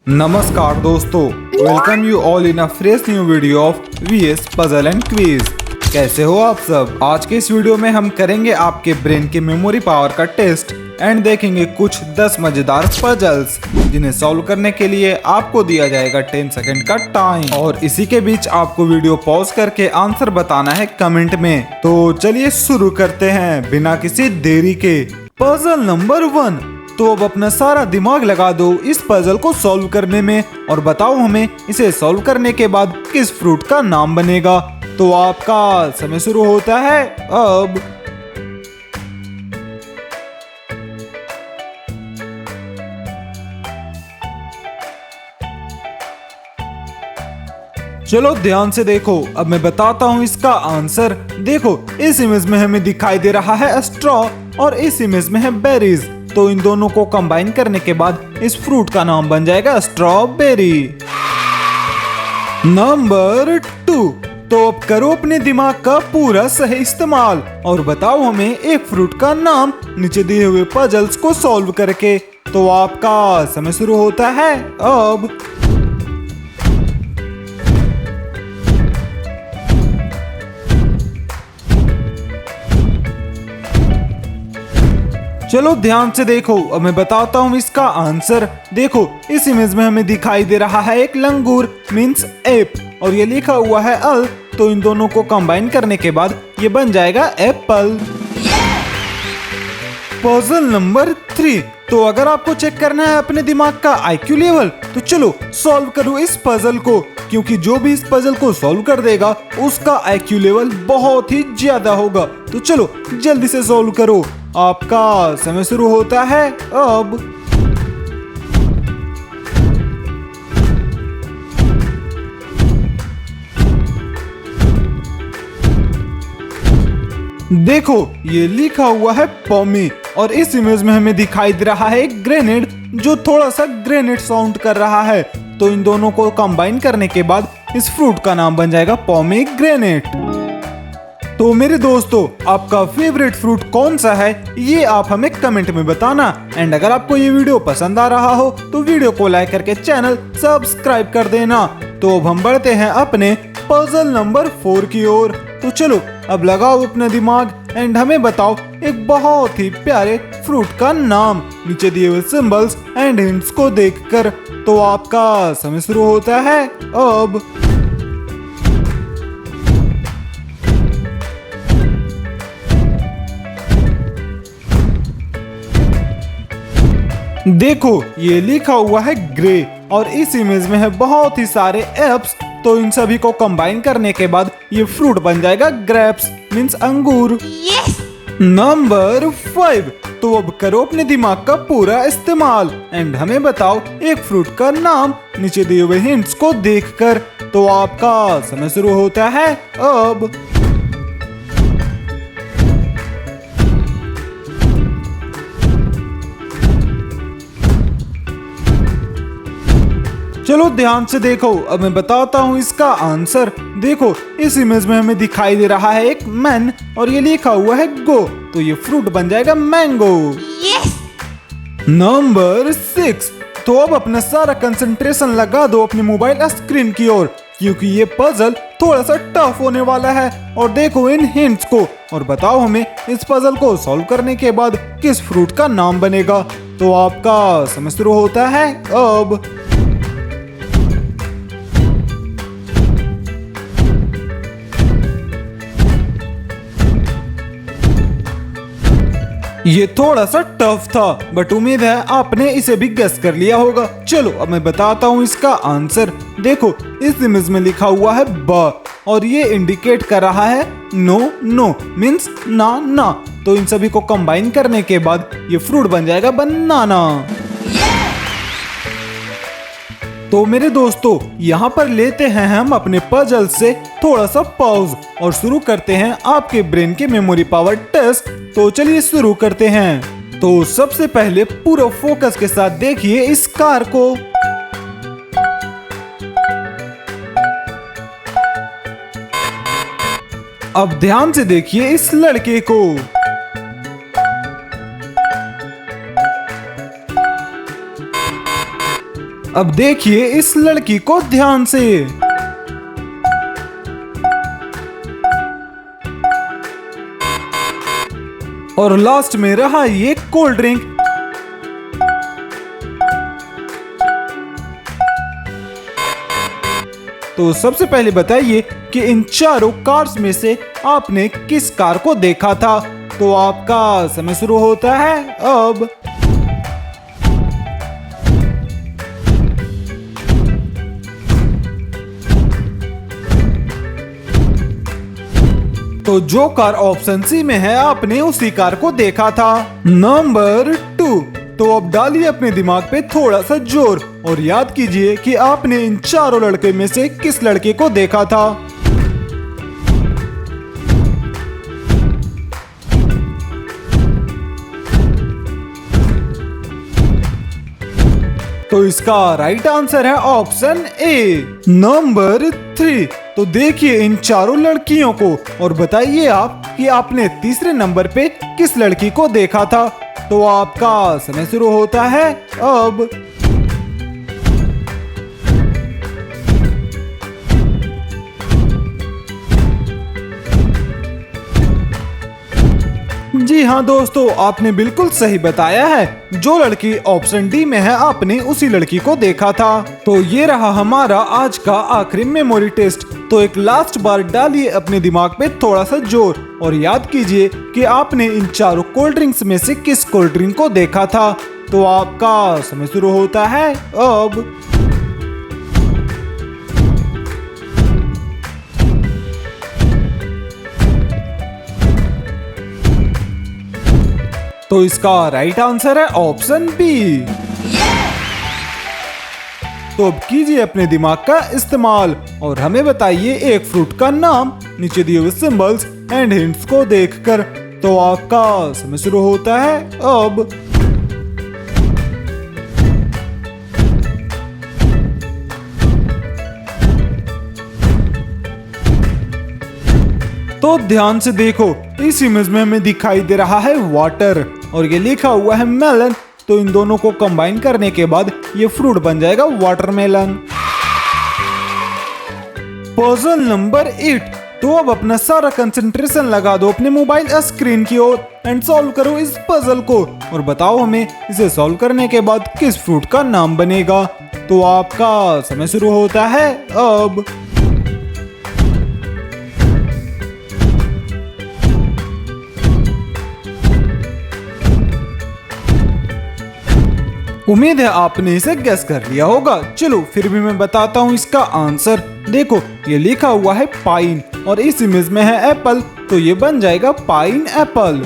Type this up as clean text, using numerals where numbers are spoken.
नमस्कार दोस्तों, welcome you all in a fresh new video of VS puzzle and quiz. कैसे हो आप सब। आज के इस वीडियो में हम करेंगे आपके ब्रेन के मेमोरी पावर का टेस्ट एंड देखेंगे कुछ 10 मजेदार पजल्स जिन्हें सॉल्व करने के लिए आपको दिया जाएगा 10 सेकंड का टाइम और इसी के बीच आपको वीडियो पॉज करके आंसर बताना है कमेंट में। तो चलिए शुरू करते हैं बिना किसी देरी के। Puzzle number 1। तो अब अपना सारा दिमाग लगा दो इस पजल को सॉल्व करने में और बताओ हमें इसे सॉल्व करने के बाद किस फ्रूट का नाम बनेगा। तो आपका समय शुरू होता है अब। चलो ध्यान से देखो, अब मैं बताता हूँ इसका आंसर। देखो इस इमेज में हमें दिखाई दे रहा है स्ट्रॉ और इस इमेज में है बेरीज। तो इन दोनों को कंबाइन करने के बाद इस फ्रूट का नाम बन जाएगा स्ट्रॉबेरी। नंबर 2। तो अब करो अपने दिमाग का पूरा सही इस्तेमाल और बताओ हमें एक फ्रूट का नाम नीचे दिए हुए पजल्स को सॉल्व करके। तो आपका समय शुरू होता है अब। चलो ध्यान से देखो, अब मैं बताता हूँ इसका आंसर। देखो इस इमेज में हमें दिखाई दे रहा है एक लंगूर मीन्स एप और ये लिखा हुआ है अल। तो इन दोनों को कंबाइन करने के बाद ये बन जाएगा एप्पल। Puzzle number 3। तो अगर आपको चेक करना है अपने दिमाग का आईक्यू लेवल तो चलो सॉल्व करो इस पजल को, क्योंकि जो भी इस पजल को सॉल्व कर देगा उसका आईक्यू लेवल बहुत ही ज्यादा होगा। तो चलो जल्दी से सॉल्व करो, आपका समय शुरू होता है अब। देखो ये लिखा हुआ है पॉमी और इस इमेज में हमें दिखाई दे रहा है एक ग्रेनेड जो थोड़ा सा ग्रेनेड साउंड कर रहा है। तो इन दोनों को कंबाइन करने के बाद इस फ्रूट का नाम बन जाएगा पॉमी ग्रेनेड। तो मेरे दोस्तों, आपका फेवरेट फ्रूट कौन सा है ये आप हमें कमेंट में बताना। एंड अगर आपको ये वीडियो पसंद आ रहा हो तो वीडियो को लाइक करके चैनल सब्सक्राइब कर देना। तो अब हम बढ़ते हैं अपने पजल नंबर 4 की ओर। तो चलो अब लगाओ अपना दिमाग एंड हमें बताओ एक बहुत ही प्यारे फ्रूट का नाम नीचे दिए हुए सिंबल्स एंड हिंट्स को देखकर। तो आपका समय शुरू होता है अब। देखो ये लिखा हुआ है ग्रे और इस इमेज में है बहुत ही सारे एप्स। तो इन सभी को कंबाइन करने के बाद ये फ्रूट बन जाएगा ग्रेप्स मींस अंगूर। नंबर 5। तो अब करो अपने दिमाग का पूरा इस्तेमाल एंड हमें बताओ एक फ्रूट का नाम नीचे दिए हुए हिंट्स को देखकर। तो आपका समय शुरू होता है अब। चलो ध्यान से देखो, अब मैं बताता हूँ इसका आंसर। देखो इस इमेज में हमें दिखाई दे रहा है एक मैन और ये लिखा हुआ है गो। तो ये फ्रूट बन जाएगा मैंगो। नंबर 6। तो अब अपना सारा कंसंट्रेशन लगा दो अपने मोबाइल स्क्रीन की ओर, क्योंकि ये पजल थोड़ा सा टफ होने वाला है। और देखो इन हिंट्स को और बताओ हमें इस पजल को सॉल्व करने के बाद किस फ्रूट का नाम बनेगा। तो आपका समय शुरू होता है अब। ये थोड़ा सा टफ था बट उम्मीद है आपने इसे भी गेस कर लिया होगा। चलो अब मैं बताता हूँ इसका आंसर। देखो इस इमेज में लिखा हुआ है ब और ये इंडिकेट कर रहा है नो नो मीन्स ना ना। तो इन सभी को कंबाइन करने के बाद ये फ्रूट बन जाएगा बनाना। तो मेरे दोस्तों, यहाँ पर लेते हैं हम अपने पजल से थोड़ा सा पॉज और शुरू करते हैं आपके ब्रेन के मेमोरी पावर टेस्ट। तो चलिए शुरू करते हैं। तो सबसे पहले पूरा फोकस के साथ देखिए इस कार को। अब ध्यान से देखिए इस लड़के को। अब देखिए इस लड़की को ध्यान से। और लास्ट में रहा ये कोल्ड ड्रिंक। तो सबसे पहले बताइए कि इन चारों कार्स में से आपने किस कार को देखा था। तो आपका समय शुरू होता है अब। तो जो कार ऑप्शन सी में है आपने उसी कार को देखा था। नंबर 2। तो अब डालिए अपने दिमाग पे थोड़ा सा जोर और याद कीजिए कि आपने इन चारों लड़के में से किस लड़के को देखा था। तो इसका राइट आंसर है ऑप्शन ए, नंबर 3। तो देखिए इन चारों लड़कियों को और बताइए आप कि आपने तीसरे नंबर पे किस लड़की को देखा था। तो आपका समय शुरू होता है अब। जी हाँ दोस्तों, आपने बिल्कुल सही बताया है। जो लड़की ऑप्शन डी में है आपने उसी लड़की को देखा था। तो ये रहा हमारा आज का आखिरी मेमोरी टेस्ट। तो एक लास्ट बार डालिए अपने दिमाग पे थोड़ा सा जोर और याद कीजिए कि आपने इन चारों कोल्ड ड्रिंक्स में से किस कोल्ड ड्रिंक को देखा था। तो आपका समय शुरू होता है अब। तो इसका राइट आंसर है ऑप्शन बी। तो अब कीजिए अपने दिमाग का इस्तेमाल और हमें बताइए एक फ्रूट का नाम नीचे दिए हुए सिंबल्स एंड हिंट्स को देखकर। तो आपका समय शुरू होता है अब। तो ध्यान से देखो, इस इमेज में हमें दिखाई दे रहा है वाटर और ये लिखा हुआ है मेलन। तो इन दोनों को कंबाइन करने के बाद ये फ्रूट बन जाएगा वाटरमेलन। Puzzle number 8। तो अब अपना सारा कंसंट्रेशन लगा दो अपने मोबाइल स्क्रीन की ओर एंड सॉल्व करो इस पजल को और बताओ हमें इसे सॉल्व करने के बाद किस फ्रूट का नाम बनेगा। तो आपका समय शुरू होता है अब। उम्मीद है आपने इसे गेस कर लिया होगा। चलो फिर भी मैं बताता हूँ इसका आंसर। देखो ये लिखा हुआ है पाइन और इस इमेज में है एप्पल, तो ये बन जाएगा पाइन एप्पल।